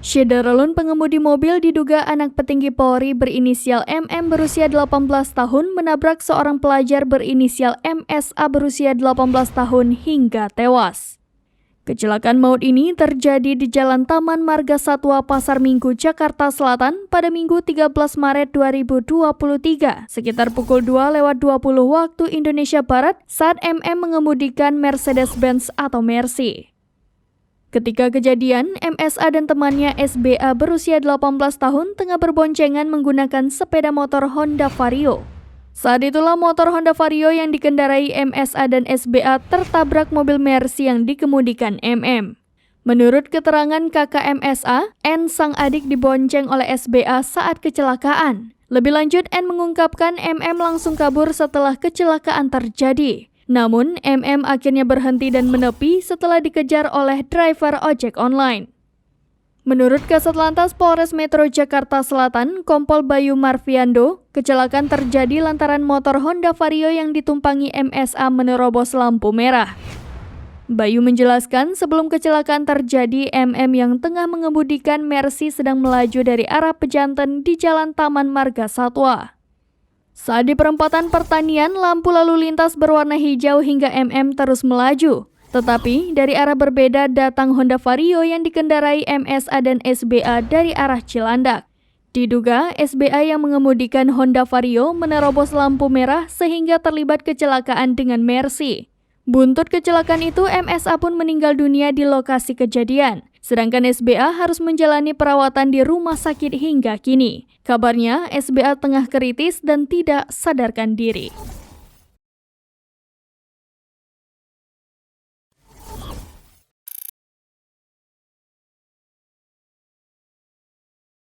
Syederalun pengemudi mobil diduga anak petinggi Polri berinisial MM berusia 18 tahun menabrak seorang pelajar berinisial MSA berusia 18 tahun hingga tewas. Kecelakaan maut ini terjadi di Jalan Taman Marga Satwa Pasar Minggu, Jakarta Selatan pada Minggu 13 Maret 2023 sekitar pukul 2:20 waktu Indonesia Barat saat MM mengemudikan Mercedes-Benz atau Mercy. Ketika kejadian, MSA dan temannya SBA berusia 18 tahun tengah berboncengan menggunakan sepeda motor Honda Vario. Saat itulah motor Honda Vario yang dikendarai MSA dan SBA tertabrak mobil Mercy yang dikemudikan MM. Menurut keterangan kakak MSA, N sang adik dibonceng oleh SBA saat kecelakaan. Lebih lanjut, N mengungkapkan MM langsung kabur setelah kecelakaan terjadi. Namun, MM akhirnya berhenti dan menepi setelah dikejar oleh driver ojek online. Menurut Kasat Lantas Polres Metro Jakarta Selatan, Kompol Bayu Marviando, kecelakaan terjadi lantaran motor Honda Vario yang ditumpangi MSA menerobos lampu merah. Bayu menjelaskan sebelum kecelakaan terjadi, MM yang tengah mengemudikan Mercy sedang melaju dari arah Pejanten di Jalan Taman Marga Satwa. Saat di perempatan pertanian, lampu lalu lintas berwarna hijau hingga MM terus melaju. Tetapi dari arah berbeda datang Honda Vario yang dikendarai MSA dan SBA dari arah Cilandak. Diduga SBA yang mengemudikan Honda Vario menerobos lampu merah sehingga terlibat kecelakaan dengan Mercy. Buntut kecelakaan itu, MSA pun meninggal dunia di lokasi kejadian. Sedangkan SBA harus menjalani perawatan di rumah sakit hingga kini. Kabarnya, SBA tengah kritis dan tidak sadarkan diri.